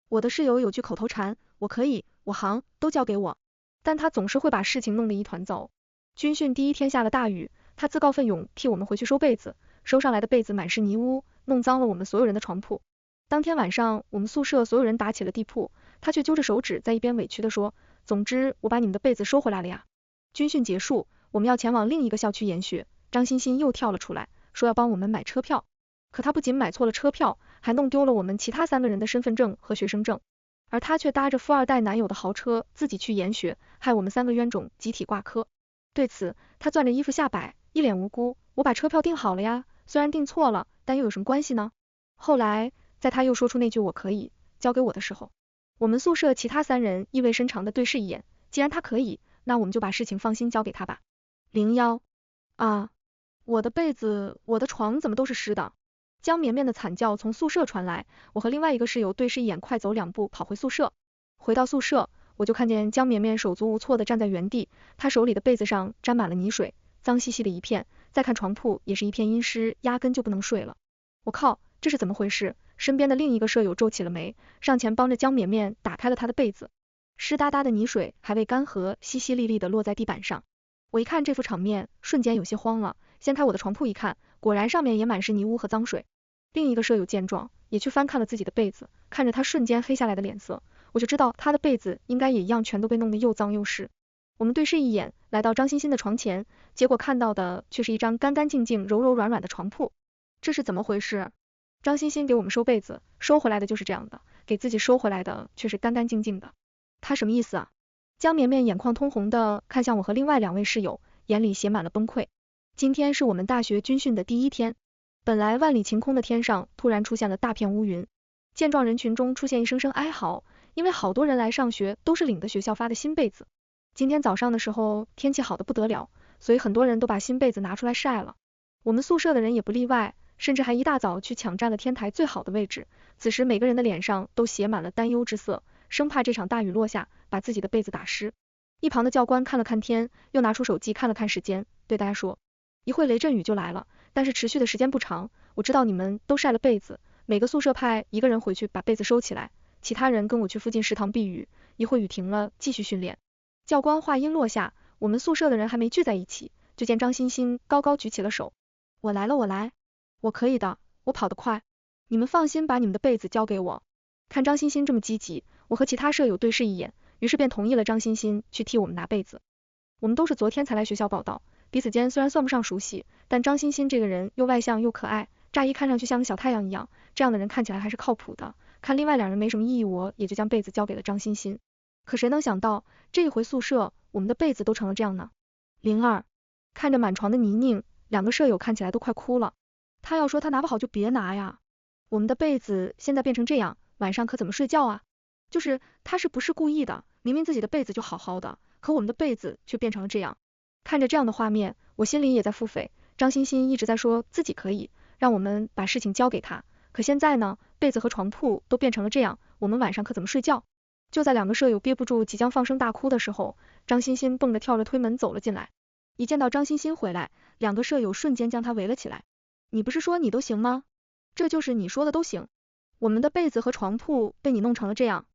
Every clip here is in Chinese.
我的室友有句口头禅，我可以，我行，都交给我，但他总是会把事情弄得一团糟。军训第一天下了大雨，他自告奋勇替我们回去收被子，收上来的被子满是泥污，弄脏了我们所有人的床铺。当天晚上，我们宿舍所有人打起了地铺，他却揪着手指在一边委屈地说，总之我把你们的被子收回来了呀。军训结束，我们要前往另一个校区研学，张欣欣又跳了出来，说要帮我们买车票。可他不仅买错了车票，还弄丢了我们其他3个人的身份证和学生证，而他却搭着富二代男友的豪车自己去研学，害我们3个冤种集体挂科。对此，他攥着衣服下摆，一脸无辜，我把车票订好了呀，虽然订错了，但又有什么关系呢？后来，在他又说出那句我可以，交给我的时候，我们宿舍其他3人意味深长的对视一眼，既然他可以，那我们就把事情放心交给他吧。01啊，我的被子，我的床怎么都是湿的？江绵绵的惨叫从宿舍传来，我和另外一个室友对视一眼，快走2步跑回宿舍。回到宿舍，我就看见江绵绵手足无措的站在原地，她手里的被子上沾满了泥水，脏兮兮的一片，再看床铺也是一片阴湿，压根就不能睡了。我靠，这是怎么回事？身边的另一个舍友皱起了眉，上前帮着江绵绵打开了她的被子，湿哒哒的泥水还未干涸，淅淅沥沥的落在地板上。我一看这幅场面，瞬间有些慌了，掀开我的床铺一看，果然上面也满是泥污和脏水。另一个舍友见状，也去翻看了自己的被子，看着他瞬间黑下来的脸色，我就知道他的被子应该也一样全都被弄得又脏又湿。我们对视一眼，来到张欣欣的床前，结果看到的却是一张干干净净、柔柔软软的床铺。这是怎么回事？张欣欣给我们收被子，收回来的就是这样的，给自己收回来的却是干干净净的。他什么意思啊？江绵绵眼眶通红的看向我和另外2位室友，眼里写满了崩溃。今天是我们大学军训的第1天，本来万里晴空的天上突然出现了大片乌云，见状人群中出现一声声哀嚎，因为好多人来上学都是领的学校发的新被子。今天早上的时候天气好的不得了，所以很多人都把新被子拿出来晒了。我们宿舍的人也不例外，甚至还一大早去抢占了天台最好的位置。此时每个人的脸上都写满了担忧之色，生怕这场大雨落下把自己的被子打湿。一旁的教官看了看天，又拿出手机看了看时间，对大家说，一会雷阵雨就来了，但是持续的时间不长，我知道你们都晒了被子，每个宿舍派1个人回去把被子收起来，其他人跟我去附近食堂避雨，一会雨停了继续训练。教官话音落下，我们宿舍的人还没聚在一起，就见张欣欣高高举起了手，我来了，我来，我可以的，我跑得快，你们放心把你们的被子交给我。看张欣欣这么积极，我和其他舍友对视一眼，于是便同意了张欣欣去替我们拿被子。我们都是昨天才来学校报到，彼此间虽然算不上熟悉，但张欣欣这个人又外向又可爱，乍一看上去像个小太阳一样，这样的人看起来还是靠谱的。看另外2人没什么意义，我也就将被子交给了张欣欣。可谁能想到，这一回宿舍，我们的被子都成了这样呢？02看着满床的泥泞，2个舍友看起来都快哭了。他要说他拿不好就别拿呀，我们的被子现在变成这样，晚上可怎么睡觉啊？就是他是不是故意的？明明自己的被子就好好的，可我们的被子却变成了这样。看着这样的画面，我心里也在腹诽，张欣欣一直在说自己可以，让我们把事情交给他，可现在呢，被子和床铺都变成了这样，我们晚上可怎么睡觉？就在2个舍友憋不住即将放声大哭的时候，张欣欣蹦着跳着推门走了进来。一见到张欣欣回来，2个舍友瞬间将她围了起来。你不是说你都行吗？这就是你说的都行？我们的被子和床铺被你弄成了这样。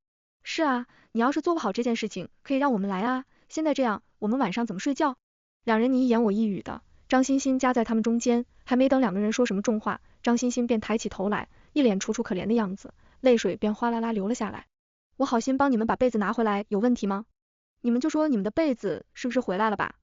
是啊，你要是做不好这件事情，可以让我们来啊，现在这样，我们晚上怎么睡觉？2人你一言我一语的，张欣欣夹在他们中间，还没等2个人说什么重话，张欣欣便抬起头来，一脸楚楚可怜的样子，泪水便哗啦啦流了下来。我好心帮你们把被子拿回来，有问题吗？你们就说你们的被子是不是回来了吧？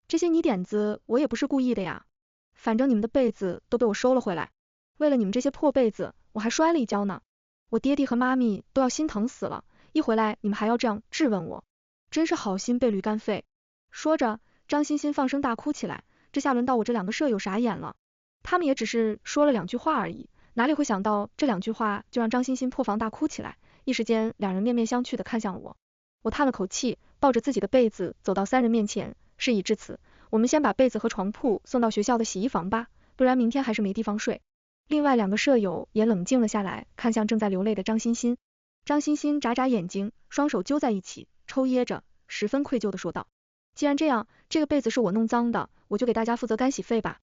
这些泥点子我也不是故意的呀，反正你们的被子都被我收了回来，为了你们这些破被子，我还摔了一跤呢，我爹地和妈咪都要心疼死了，一回来你们还要这样质问我，真是好心被驴肝肺。说着，张欣欣放声大哭起来，这下轮到我这2个舍友傻眼了，他们也只是说了2句话而已，哪里会想到这2句话就让张欣欣破防大哭起来，一时间2人面面相觑的看向我。我叹了口气，抱着自己的被子走到3人面前，事已至此，我们先把被子和床铺送到学校的洗衣房吧，不然明天还是没地方睡。另外2个舍友也冷静了下来，看向正在流泪的张欣欣。张欣欣眨眨眼睛，双手揪在一起，抽噎着，十分愧疚的说道，既然这样，这个被子是我弄脏的，我就给大家负责干洗费吧。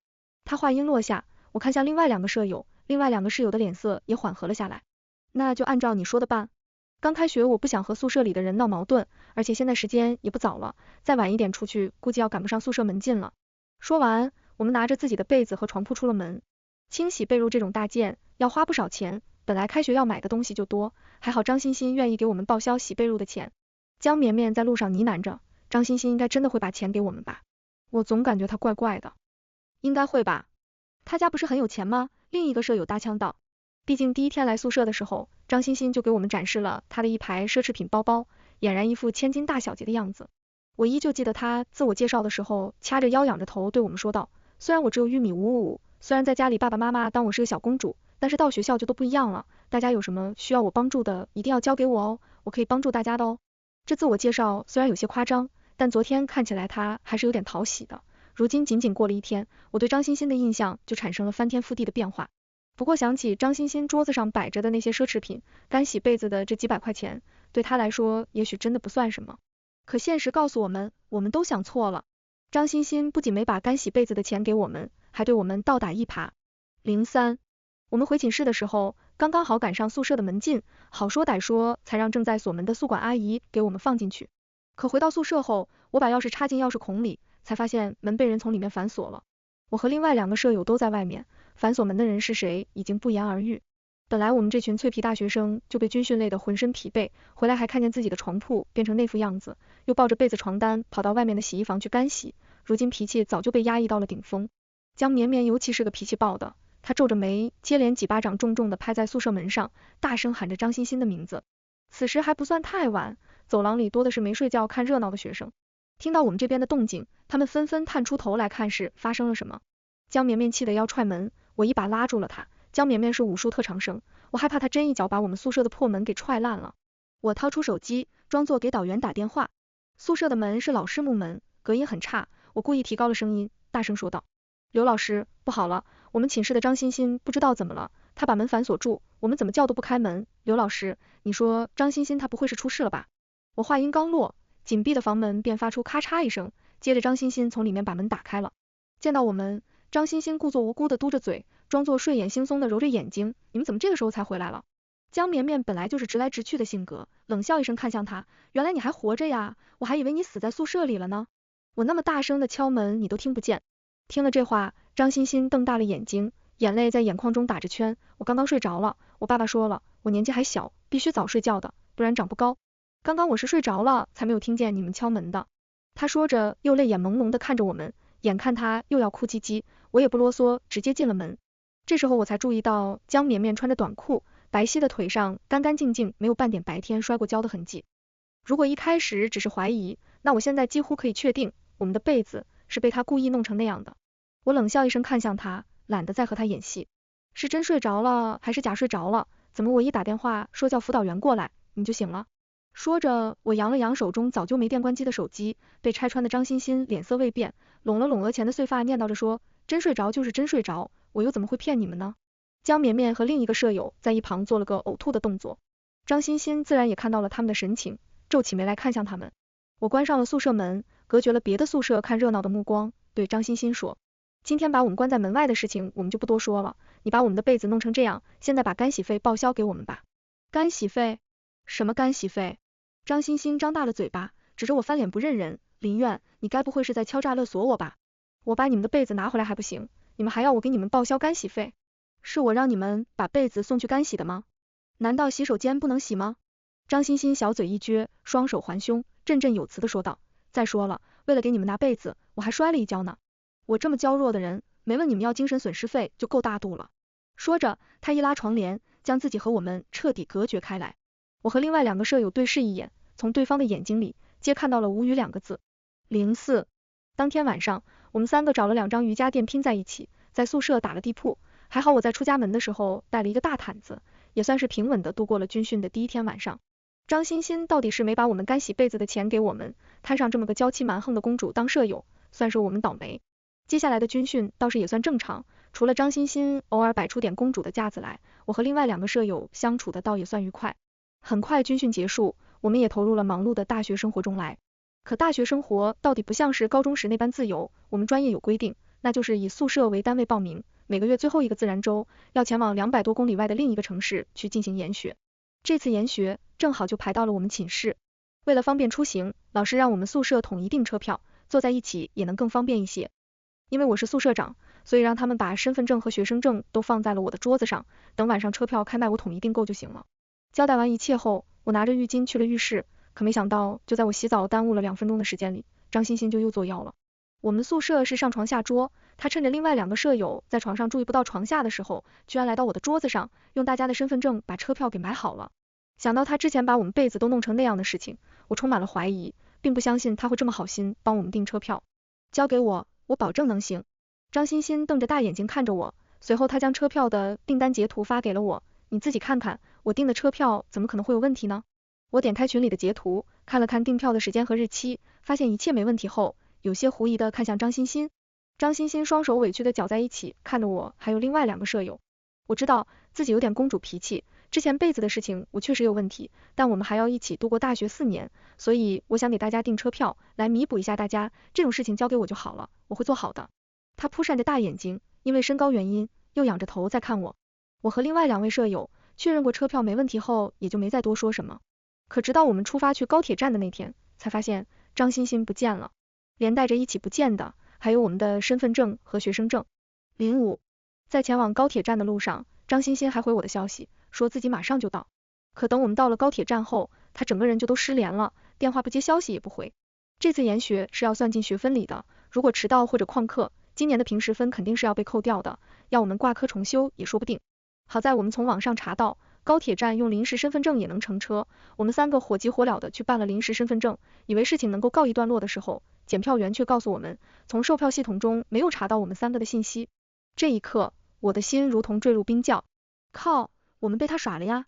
他话音落下，我看向另外2个舍友，另外2个室友的脸色也缓和了下来。那就按照你说的办。刚开学我不想和宿舍里的人闹矛盾，而且现在时间也不早了，再晚一点出去估计要赶不上宿舍门禁了。说完，我们拿着自己的被子和床铺出了门。清洗被褥这种大件要花不少钱，本来开学要买的东西就多，还好张欣欣愿意给我们报销洗被褥的钱。江绵绵在路上呢喃着，张欣欣应该真的会把钱给我们吧？我总感觉他怪怪的。应该会吧？他家不是很有钱吗？另一个舍友搭腔道。毕竟第一天来宿舍的时候，张欣欣就给我们展示了他的一排奢侈品包包，俨然一副千金大小姐的样子。我依旧记得他自我介绍的时候，掐着腰仰着头对我们说道，虽然我只有1.55米，虽然在家里爸爸妈妈当我是个小公主，但是到学校就都不一样了，大家有什么需要我帮助的，一定要交给我哦，我可以帮助大家的哦。这自我介绍虽然有些夸张，但昨天看起来他还是有点讨喜的。如今仅仅过了一天，我对张欣欣的印象就产生了翻天覆地的变化。不过想起张欣欣桌子上摆着的那些奢侈品，干洗被子的这几百块钱，对她来说也许真的不算什么。可现实告诉我们，我们都想错了。张欣欣不仅没把干洗被子的钱给我们，还对我们倒打一耙。03，我们回寝室的时候，刚刚好赶上宿舍的门禁，好说歹说才让正在锁门的宿管阿姨给我们放进去。可回到宿舍后，我把钥匙插进钥匙孔里，才发现门被人从里面反锁了。我和另外2个舍友都在外面，反锁门的人是谁已经不言而喻。本来我们这群脆皮大学生就被军训累得浑身疲惫，回来还看见自己的床铺变成那副样子，又抱着被子床单跑到外面的洗衣房去干洗，如今脾气早就被压抑到了顶峰。江绵绵尤其是个脾气暴的，他皱着眉，接连几巴掌重重地拍在宿舍门上，大声喊着张欣欣的名字。此时还不算太晚，走廊里多的是没睡觉看热闹的学生。听到我们这边的动静，他们纷纷探出头来看是发生了什么。江绵绵气得要踹门，我一把拉住了他。江绵绵是武术特长生，我害怕他真一脚把我们宿舍的破门给踹烂了。我掏出手机，装作给导员打电话。宿舍的门是老式木门，隔音很差，我故意提高了声音，大声说道：刘老师，不好了，我们寝室的张欣欣不知道怎么了，他把门反锁住，我们怎么叫都不开门。刘老师，你说张欣欣她不会是出事了吧？我话音刚落，紧闭的房门便发出咔嚓一声，接着张欣欣从里面把门打开了。见到我们，张欣欣故作无辜的嘟着嘴，装作睡眼惺忪的揉着眼睛，你们怎么这个时候才回来了？江绵绵本来就是直来直去的性格，冷笑一声看向他，原来你还活着呀，我还以为你死在宿舍里了呢。我那么大声的敲门你都听不见。听了这话，张欣欣瞪大了眼睛，眼泪在眼眶中打着圈，我刚刚睡着了，我爸爸说了，我年纪还小，必须早睡觉的，不然长不高。刚刚我是睡着了，才没有听见你们敲门的。他说着又泪眼朦胧的看着我们，眼看他又要哭唧唧，我也不啰嗦，直接进了门。这时候我才注意到江绵绵穿着短裤，白皙的腿上干干净净，没有半点白天摔过跤的痕迹。如果一开始只是怀疑，那我现在几乎可以确定，我们的被子是被他故意弄成那样的。我冷笑一声看向他，懒得再和他演戏。是真睡着了还是假睡着了？怎么我一打电话说叫辅导员过来，你就醒了？说着，我扬了扬手中早就没电关机的手机，被拆穿的张欣欣脸色未变，拢了拢额前的碎发，念叨着说，真睡着就是真睡着，我又怎么会骗你们呢？江绵绵和另一个舍友在一旁做了个呕吐的动作，张欣欣自然也看到了他们的神情，皱起眉来看向他们。我关上了宿舍门，隔绝了别的宿舍看热闹的目光，对张欣欣说，今天把我们关在门外的事情我们就不多说了，你把我们的被子弄成这样，现在把干洗费报销给我们吧。干洗费？什么干洗费？张欣欣张大了嘴巴，指着我翻脸不认人，林苑，你该不会是在敲诈勒索我吧？我把你们的被子拿回来还不行，你们还要我给你们报销干洗费？是我让你们把被子送去干洗的吗？难道洗手间不能洗吗？张欣欣小嘴一撅，双手环胸，振振有词的说道，再说了，为了给你们拿被子，我还摔了一跤呢。我这么娇弱的人，没问你们要精神损失费就够大度了。说着，他一拉床帘，将自己和我们彻底隔绝开来。我和另外2个舍友对视一眼，从对方的眼睛里皆看到了无语2个字。04。当天晚上，我们3个找了2张瑜伽垫拼在一起，在宿舍打了地铺，还好我在出家门的时候带了一个大毯子，也算是平稳的度过了军训的第一天晚上。张欣欣到底是没把我们干洗被子的钱给我们，摊上这么个娇气蛮横的公主当舍友，算是我们倒霉。接下来的军训倒是也算正常，除了张欣欣偶尔摆出点公主的架子来，我和另外2个舍友相处的倒也算愉快。很快军训结束，我们也投入了忙碌的大学生活中来。可大学生活到底不像是高中时那般自由，我们专业有规定，那就是以宿舍为单位报名，每个月最后一个自然周要前往200多公里外的另一个城市去进行研学。这次研学正好就排到了我们寝室，为了方便出行，老师让我们宿舍统一订车票，坐在一起也能更方便一些。因为我是宿舍长，所以让他们把身份证和学生证都放在了我的桌子上，等晚上车票开卖我统一订购就行了。交代完一切后，我拿着浴巾去了浴室，可没想到就在我洗澡耽误了2分钟的时间里，张欣欣就又作妖了。我们宿舍是上床下桌，她趁着另外2个舍友在床上注意不到床下的时候，居然来到我的桌子上，用大家的身份证把车票给买好了。想到她之前把我们被子都弄成那样的事情，我充满了怀疑，并不相信她会这么好心帮我们订车票。交给我，我保证能行。张欣欣瞪着大眼睛看着我，随后她将车票的订单截图发给了我，你自己看看，我订的车票怎么可能会有问题呢？我点开群里的截图，看了看订票的时间和日期，发现一切没问题后，有些狐疑的看向张欣欣。张欣欣双手委屈的搅在一起，看着我还有另外2个舍友。我知道自己有点公主脾气，之前被子的事情我确实有问题，但我们还要一起度过大学4年，所以我想给大家订车票，来弥补一下大家，这种事情交给我就好了，我会做好的。他扑闪着大眼睛，因为身高原因，又仰着头在看我。我和另外2位舍友确认过车票没问题后，也就没再多说什么。可直到我们出发去高铁站的那天，才发现张欣欣不见了，连带着一起不见的还有我们的身份证和学生证。05，在前往高铁站的路上，张欣欣还回我的消息，说自己马上就到。可等我们到了高铁站后，她整个人就都失联了，电话不接，消息也不回。这次研学是要算进学分里的，如果迟到或者旷课，今年的平时分肯定是要被扣掉的，要我们挂科重修也说不定。好在我们从网上查到，高铁站用临时身份证也能乘车，我们3个火急火燎的去办了临时身份证，以为事情能够告一段落的时候，检票员却告诉我们，从售票系统中没有查到我们3个的信息。这一刻，我的心如同坠入冰窖。靠，我们被他耍了呀！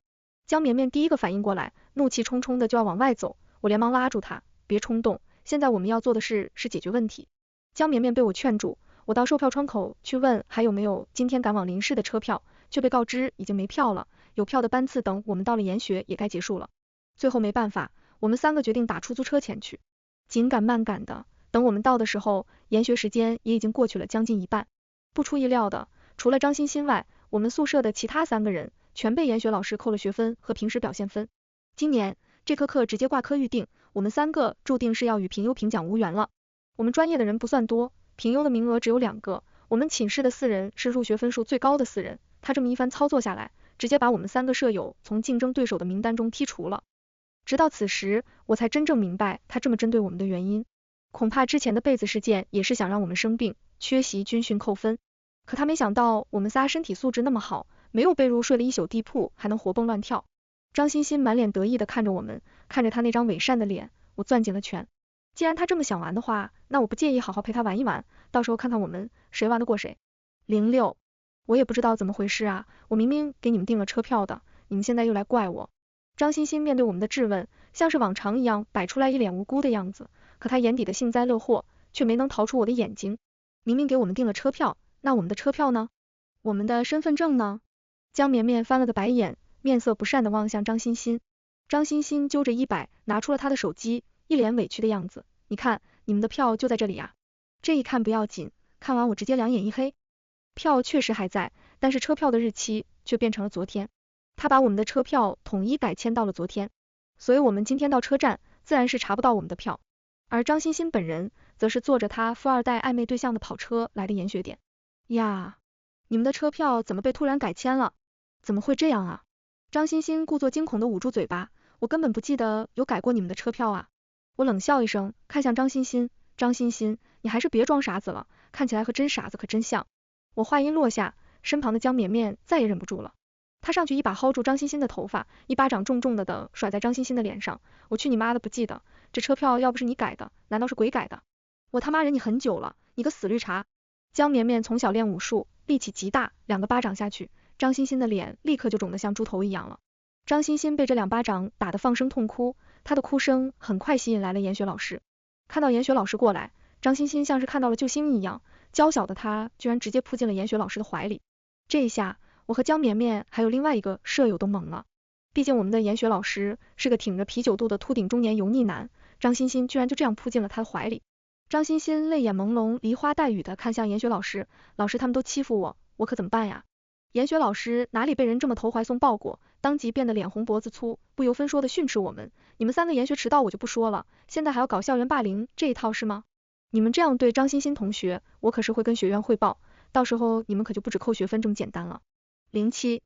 江绵绵第一个反应过来，怒气冲冲的就要往外走，我连忙拉住他，别冲动，现在我们要做的事是解决问题。江绵绵被我劝住，我到售票窗口去问还有没有今天赶往临市的车票，却被告知已经没票了，有票的班次等我们到了研学也该结束了。最后没办法，我们3个决定打出租车前去。紧赶慢赶的，等我们到的时候，研学时间也已经过去了将近一半。不出意料的，除了张欣欣外，我们宿舍的其他3个人全被研学老师扣了学分和平时表现分。今年这科课直接挂科预定，我们3个注定是要与评优评奖无缘了。我们专业的人不算多，评优的名额只有2个，我们寝室的4人是入学分数最高的4人，他这么一番操作下来，直接把我们3个舍友从竞争对手的名单中剔除了。直到此时，我才真正明白他这么针对我们的原因，恐怕之前的被子事件也是想让我们生病，缺席军训扣分。可他没想到我们仨身体素质那么好，没有被褥睡了1宿地铺，还能活蹦乱跳。张欣欣满脸得意的看着我们，看着他那张伪善的脸，我攥紧了拳。既然他这么想玩的话，那我不介意好好陪他玩一玩，到时候看看我们谁玩得过谁。06，我也不知道怎么回事啊，我明明给你们订了车票的，你们现在又来怪我。张欣欣面对我们的质问，像是往常一样摆出来一脸无辜的样子，可他眼底的幸灾乐祸却没能逃出我的眼睛。明明给我们订了车票，那我们的车票呢？我们的身份证呢？江绵绵翻了个白眼，面色不善的望向张欣欣。张欣欣揪着100，拿出了他的手机，一脸委屈的样子，你看，你们的票就在这里啊。这一看不要紧，看完我直接两眼一黑。票确实还在，但是车票的日期却变成了昨天。他把我们的车票统一改签到了昨天，所以我们今天到车站，自然是查不到我们的票。而张欣欣本人，则是坐着他富2代暧昧对象的跑车来的研学点。呀，你们的车票怎么被突然改签了？怎么会这样啊？张欣欣故作惊恐的捂住嘴巴，我根本不记得有改过你们的车票啊。我冷笑一声，看向张欣欣，张欣欣，你还是别装傻子了，看起来和真傻子可真像。我话音落下，身旁的江绵绵再也忍不住了。他上去一把薅住张欣欣的头发，一巴掌重重的甩在张欣欣的脸上。我去你妈的不记得，这车票要不是你改的，难道是鬼改的？我他妈忍你很久了，你个死绿茶！江绵绵从小练武术，力气极大，2个巴掌下去，张欣欣的脸立刻就肿得像猪头一样了。张欣欣被这2巴掌打得放声痛哭，她的哭声很快吸引来了研学老师。看到研学老师过来，张欣欣像是看到了救星一样，娇小的她居然直接扑进了研学老师的怀里。这一下，我和江绵绵还有另外一个舍友都懵了，毕竟我们的研学老师是个挺着啤酒肚的秃顶中年油腻男，张欣欣居然就这样扑进了他的怀里。张欣欣泪眼朦胧，梨花带雨的看向研学老师，老师他们都欺负我，我可怎么办呀？研学老师哪里被人这么投怀送抱过，当即变得脸红脖子粗，不由分说的训斥我们，你们3个研学迟到我就不说了，现在还要搞校园霸凌，这一套是吗？你们这样对张欣欣同学，我可是会跟学院汇报，到时候你们可就不止扣学分这么简单了。07，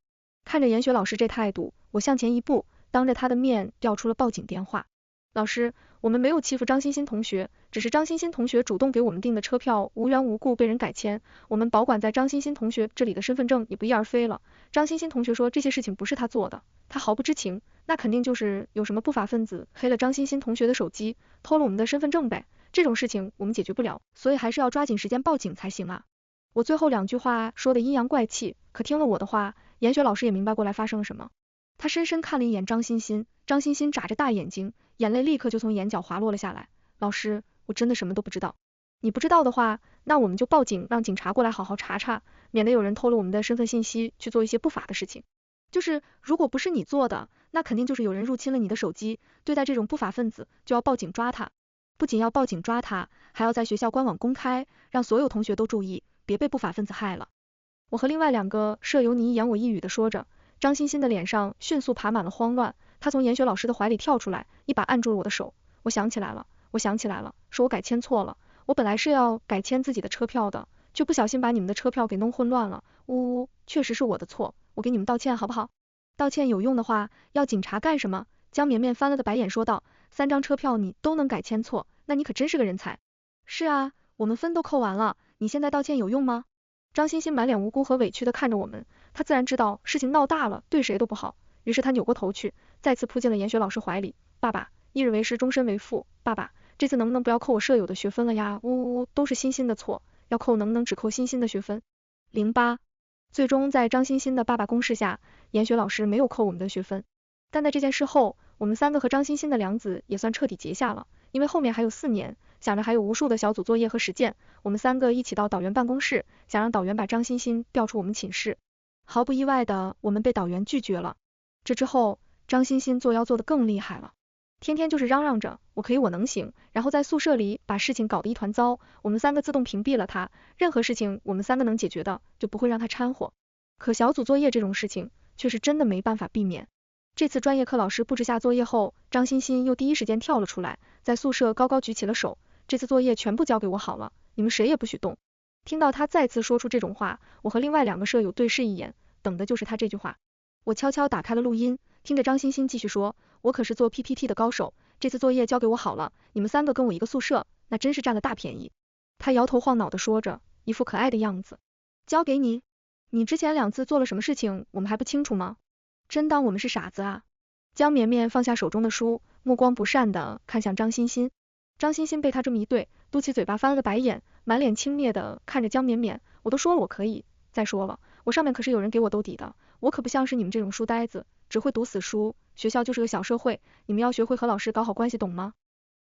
看着研学老师这态度，我向前一步，当着他的面调出了报警电话。老师，我们没有欺负张欣欣同学，只是张欣欣同学主动给我们订的车票无缘无故被人改签，我们保管在张欣欣同学这里的身份证也不翼而飞了。张欣欣同学说这些事情不是他做的，他毫不知情，那肯定就是有什么不法分子黑了张欣欣同学的手机，偷了我们的身份证呗。这种事情我们解决不了，所以还是要抓紧时间报警才行啊。我最后2句话说的阴阳怪气，可听了我的话，研学老师也明白过来发生了什么。他深深看了一眼张欣欣，张欣欣眨着大眼睛，眼泪立刻就从眼角滑落了下来。老师，我真的什么都不知道。你不知道的话，那我们就报警，让警察过来好好查查，免得有人偷了我们的身份信息去做一些不法的事情。就是如果不是你做的，那肯定就是有人入侵了你的手机，对待这种不法分子就要报警抓他。不仅要报警抓他，还要在学校官网公开，让所有同学都注意，别被不法分子害了。我和另外2个舍友你一言我一语的说着，张欣欣的脸上迅速爬满了慌乱，她从研学老师的怀里跳出来，一把按住了我的手。我想起来了，说我改签错了，我本来是要改签自己的车票的，却不小心把你们的车票给弄混乱了，确实是我的错，我给你们道歉好不好？道歉有用的话，要警察干什么？江绵绵翻了个白眼说道，3张车票你都能改签错，那你可真是个人才。是啊，我们分都扣完了，你现在道歉有用吗？张欣欣满脸无辜和委屈的看着我们，她自然知道事情闹大了，对谁都不好，于是她扭过头去，再次扑进了研学老师怀里。爸爸，一日为师，终身为父，爸爸，这次能不能不要扣我舍友的学分了呀？都是欣欣的错，要扣能不能只扣欣欣的学分？08，最终在张欣欣的爸爸攻势下，研学老师没有扣我们的学分。但在这件事后，我们3个和张欣欣的梁子也算彻底结下了，因为后面还有4年，想着还有无数的小组作业和实践，我们3个一起到导员办公室，想让导员把张欣欣调出我们寝室。毫不意外的，我们被导员拒绝了。这之后，张欣欣作妖做得更厉害了，天天就是嚷嚷着我可以我能行，然后在宿舍里把事情搞得一团糟，我们3个自动屏蔽了他，任何事情我们3个能解决的，就不会让他掺和。可小组作业这种事情，却是真的没办法避免。这次专业课老师布置下作业后，张欣欣又第一时间跳了出来，在宿舍高高举起了手，这次作业全部交给我好了，你们谁也不许动。听到他再次说出这种话，我和另外2个舍友对视一眼，等的就是他这句话。我悄悄打开了录音，听着张欣欣继续说，我可是做 PPT 的高手，这次作业交给我好了，你们3个跟我一个宿舍，那真是占了大便宜。他摇头晃脑的说着，一副可爱的样子。交给你？你之前2次做了什么事情，我们还不清楚吗？真当我们是傻子啊？江绵绵放下手中的书，目光不善的看向张欣欣。张欣欣被他这么一对，嘟起嘴巴翻了个白眼，满脸轻蔑的看着江绵绵，我都说了我可以，再说了，我上面可是有人给我兜底的，我可不像是你们这种书呆子，只会读死书，学校就是个小社会，你们要学会和老师搞好关系，懂吗？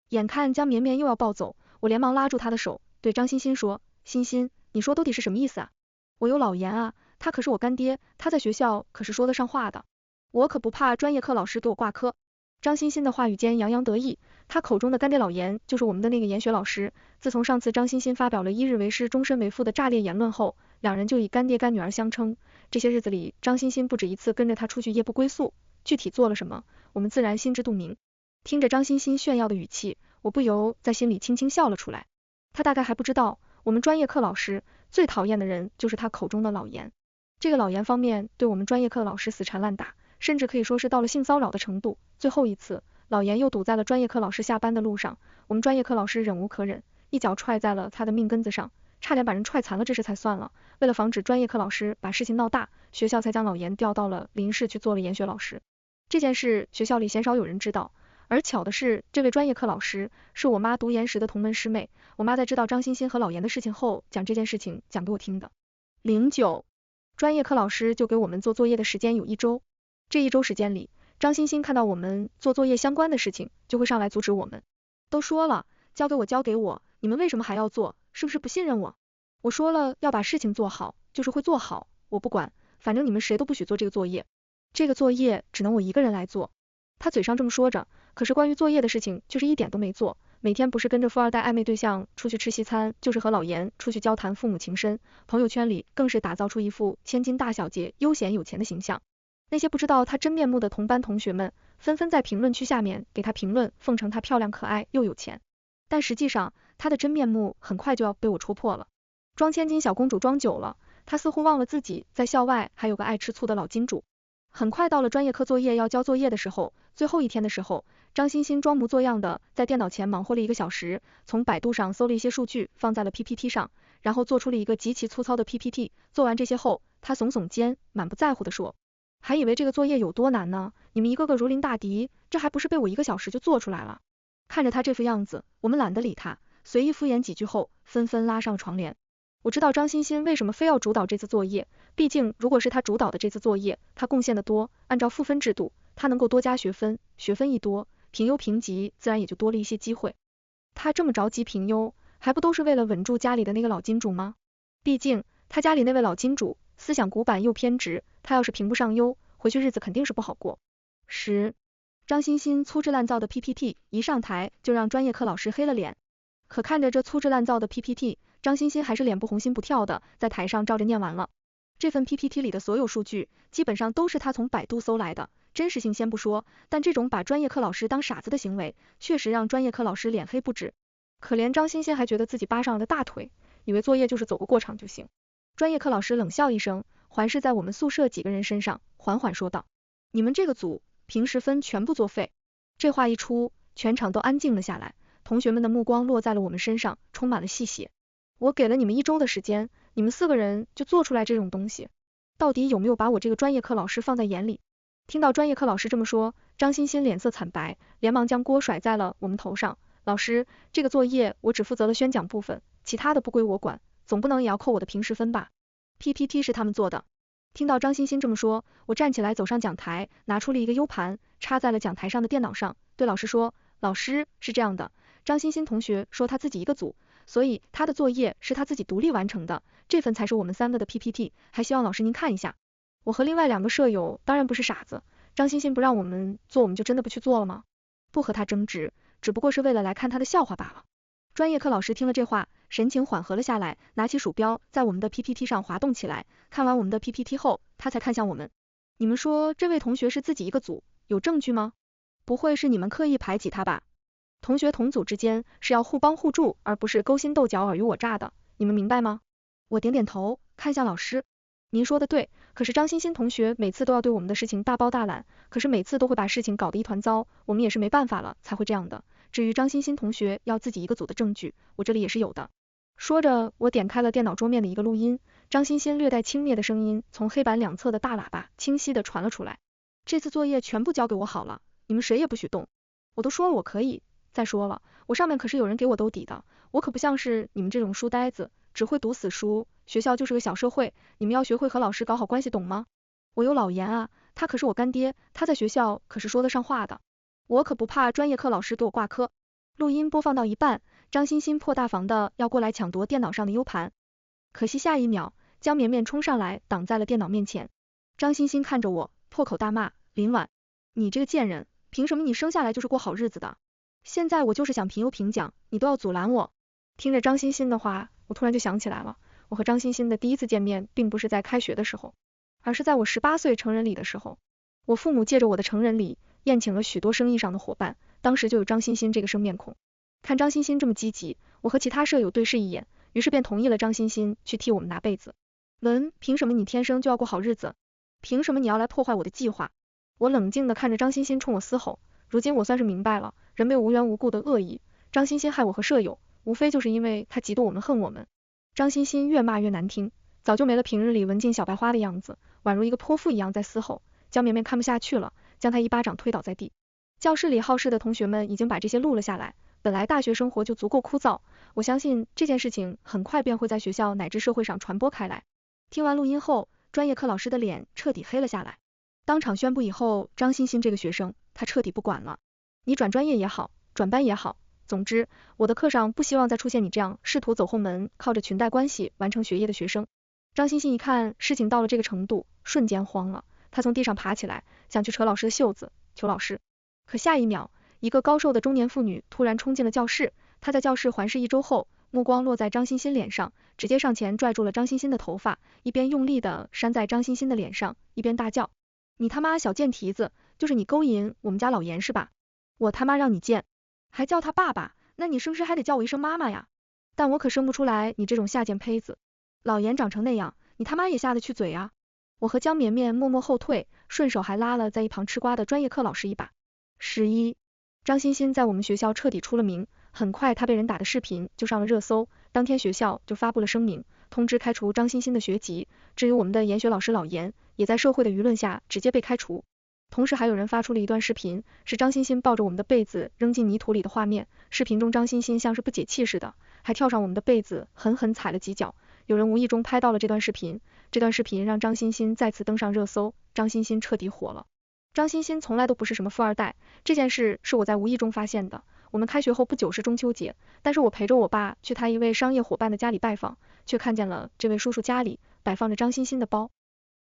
眼看江绵绵又要暴走，我连忙拉住他的手，对张欣欣说，欣欣，你说兜底是什么意思啊？我有老严啊，他可是我干爹，他在学校可是说得上话的，我可不怕专业课老师给我挂科。张欣欣的话语间洋洋得意，他口中的干爹老严就是我们的那个研学老师。自从上次张欣欣发表了一日为师终身为父的炸裂言论后，2人就以干爹干女儿相称。这些日子里，张欣欣不止一次跟着他出去夜不归宿，具体做了什么，我们自然心知肚明。听着张欣欣炫耀的语气，我不由在心里轻轻笑了出来。他大概还不知道，我们专业课老师最讨厌的人就是他口中的老严。这个老严方面对我们专业课的老师死缠烂打，甚至可以说是到了性骚扰的程度。最后一次，老严又堵在了专业课老师下班的路上，我们专业课老师忍无可忍，一脚踹在了他的命根子上，差点把人踹残了，这事才算了。为了防止专业课老师把事情闹大，学校才将老严调到了临市去做了研学老师。这件事学校里鲜少有人知道，而巧的是，这位专业课老师是我妈读研时的同门师妹，我妈在知道张欣欣和老严的事情后，讲这件事情讲给我听的。09，专业课老师就给我们做作业的时间有1周，这1周时间里，张欣欣看到我们做作业相关的事情，就会上来阻止我们。都说了，交给我，你们为什么还要做？是不是不信任我？我说了要把事情做好，就是会做好，我不管，反正你们谁都不许做这个作业。这个作业只能我一个人来做。他嘴上这么说着，可是关于作业的事情就是一点都没做，每天不是跟着富二代暧昧对象出去吃西餐，就是和老严出去交谈父母情深，朋友圈里更是打造出一副千金大小姐、悠闲有钱的形象。那些不知道她真面目的同班同学们，纷纷在评论区下面给她评论，奉承她漂亮可爱又有钱。但实际上，她的真面目很快就要被我戳破了。装千金小公主装久了，她似乎忘了自己在校外还有个爱吃醋的老金主。很快到了专业课作业要交作业的时候，最后一天的时候，张欣欣装模作样的在电脑前忙活了1个小时，从百度上搜了一些数据放在了 PPT 上，然后做出了一个极其粗糙的 PPT。做完这些后，她耸耸肩，满不在乎的说，还以为这个作业有多难呢，你们一个个如临大敌，这还不是被我1个小时就做出来了。看着她这副样子，我们懒得理她，随意敷衍几句后，纷纷拉上了床帘。我知道张欣欣为什么非要主导这次作业，毕竟如果是她主导的这次作业，她贡献的多，按照赋分制度，她能够多加学分，学分一多，评优评级自然也就多了一些机会。她这么着急评优，还不都是为了稳住家里的那个老金主吗？毕竟她家里那位老金主思想古板又偏执，她要是评不上优，回去日子肯定是不好过。张欣欣粗制滥造的 PPT 一上台就让专业课老师黑了脸。可看着这粗制滥造的 PPT， 张欣欣还是脸不红心不跳的在台上照着念完了。这份 PPT 里的所有数据基本上都是他从百度搜来的，真实性先不说，但这种把专业课老师当傻子的行为确实让专业课老师脸黑不止。可怜张欣欣还觉得自己扒上了大腿，以为作业就是走个过场就行。专业课老师冷笑一声，环视在我们宿舍几个人身上，缓缓说道，你们这个组平时分全部作废。这话一出，全场都安静了下来，同学们的目光落在了我们身上，充满了戏谑。我给了你们1周的时间，你们4个人就做出来这种东西，到底有没有把我这个专业课老师放在眼里？听到专业课老师这么说，张欣欣脸色惨白，连忙将锅甩在了我们头上。老师，这个作业我只负责了宣讲部分，其他的不归我管，总不能也要扣我的平时分吧？ PPT 是他们做的。听到张欣欣这么说，我站起来走上讲台，拿出了一个 U 盘，插在了讲台上的电脑上，对老师说，老师，是这样的，张欣欣同学说他自己一个组，所以他的作业是他自己独立完成的，这份才是我们3个的 PPT， 还希望老师您看一下。我和另外2个舍友当然不是傻子，张欣欣不让我们做，我们就真的不去做了吗？不和他争执，只不过是为了来看他的笑话罢了。专业课老师听了这话，神情缓和了下来，拿起鼠标在我们的 PPT 上滑动起来，看完我们的 PPT 后，他才看向我们，你们说这位同学是自己一个组，有证据吗？不会是你们刻意排挤他吧？同学同组之间是要互帮互助，而不是勾心斗角尔虞我诈的，你们明白吗？我点点头，看向老师，您说的对，可是张欣欣同学每次都要对我们的事情大包大揽，可是每次都会把事情搞得一团糟，我们也是没办法了才会这样的。至于张欣欣同学要自己一个组的证据，我这里也是有的。说着，我点开了电脑桌面的一个录音，张欣欣略带轻蔑的声音从黑板两侧的大喇叭清晰的传了出来。这次作业全部交给我好了，你们谁也不许动。我都说了我可以，再说了，我上面可是有人给我兜底的，我可不像是你们这种书呆子，只会读死书，学校就是个小社会，你们要学会和老师搞好关系，懂吗？我有老严啊，他可是我干爹，他在学校可是说得上话的，我可不怕专业课老师给我挂科。录音播放到一半，张欣欣破大防的要过来抢夺电脑上的 U 盘，可惜下一秒，江绵绵冲上来挡在了电脑面前。张欣欣看着我，破口大骂，林婉，你这个贱人，凭什么你生下来就是过好日子的？现在我就是想评优评奖，你都要阻拦我。听着张欣欣的话，我突然就想起来了，我和张欣欣的第一次见面并不是在开学的时候，而是在我18岁成人礼的时候。我父母借着我的成人礼宴请了许多生意上的伙伴，当时就有张欣欣这个生面孔。看张欣欣这么积极，我和其他舍友对视一眼，于是便同意了张欣欣去替我们拿被子。凭什么你天生就要过好日子？凭什么你要来破坏我的计划？我冷静地看着张欣欣冲我嘶吼，如今我算是明白了，人没有无缘无故的恶意，张欣欣害我和舍友，无非就是因为她嫉妒我们恨我们。张欣欣越骂越难听，早就没了平日里文静小白花的样子，宛如一个泼妇一样在嘶吼。江绵绵看不下去了，将她一巴掌推倒在地。教室里好事的同学们已经把这些录了下来，本来大学生活就足够枯燥，我相信这件事情很快便会在学校乃至社会上传播开来。听完录音后，专业课老师的脸彻底黑了下来，当场宣布以后张欣欣这个学生他彻底不管了，你转专业也好，转班也好，总之我的课上不希望再出现你这样试图走后门，靠着裙带关系完成学业的学生。张欣欣一看事情到了这个程度，瞬间慌了，他从地上爬起来，想去扯老师的袖子，求老师。可下一秒，一个高瘦的中年妇女突然冲进了教室，她在教室环视一周后，目光落在张欣欣脸上，直接上前拽住了张欣欣的头发，一边用力地扇在张欣欣的脸上，一边大叫：你他妈小贱蹄子，就是你勾引我们家老严是吧？我他妈让你贱，还叫他爸爸，那你生时还得叫我一声妈妈呀！但我可生不出来你这种下贱胚子，老严长成那样，你他妈也下得去嘴啊！我和江绵绵默默后退，顺手还拉了在一旁吃瓜的专业课老师一把。11. 张欣欣在我们学校彻底出了名，很快她被人打的视频就上了热搜，当天学校就发布了声明，通知开除张欣欣的学籍，至于我们的研学老师老严，也在社会的舆论下直接被开除。同时还有人发出了一段视频，是张欣欣抱着我们的被子扔进泥土里的画面，视频中张欣欣像是不解气似的，还跳上我们的被子狠狠踩了几脚，有人无意中拍到了这段视频，这段视频让张欣欣再次登上热搜，张欣欣彻底火了。张欣欣从来都不是什么富二代，这件事是我在无意中发现的。我们开学后不久是中秋节，但是我陪着我爸去他一位商业伙伴的家里拜访，却看见了这位叔叔家里摆放着张欣欣的包。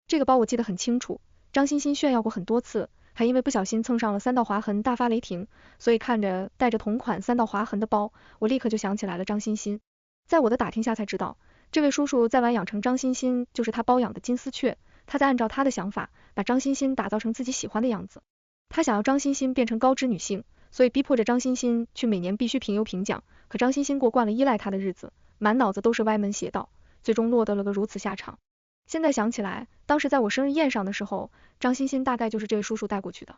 这个包我记得很清楚，张欣欣炫耀过很多次，还因为不小心蹭上了3道划痕大发雷霆，所以看着带着同款3道划痕的包，我立刻就想起来了张欣欣。在我的打听下才知道，这位叔叔在玩养成张欣欣就是他包养的金丝雀，他在按照他的想法，把张欣欣打造成自己喜欢的样子。他想要张欣欣变成高知女性，所以逼迫着张欣欣去每年必须评优评奖，可张欣欣过惯了依赖他的日子，满脑子都是歪门邪道，最终落得了个如此下场。现在想起来，当时在我生日宴上的时候，张欣欣大概就是这位叔叔带过去的。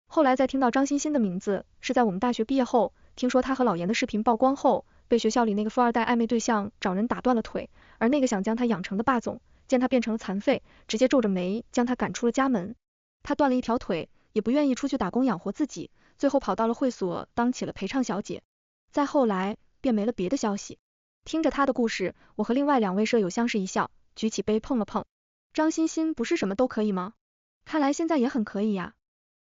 后来再听到张欣欣的名字，是在我们大学毕业后，听说他和老严的视频曝光后，被学校里那个富二代暧昧对象找人打断了腿，而那个想将他养成的霸总，见他变成了残废，直接皱着眉将他赶出了家门。他断了一条腿，也不愿意出去打工养活自己，最后跑到了会所当起了陪唱小姐。再后来便没了别的消息。听着他的故事，我和另外2位舍友相视一笑，举起杯碰了碰。张欣欣不是什么都可以吗？看来现在也很可以呀。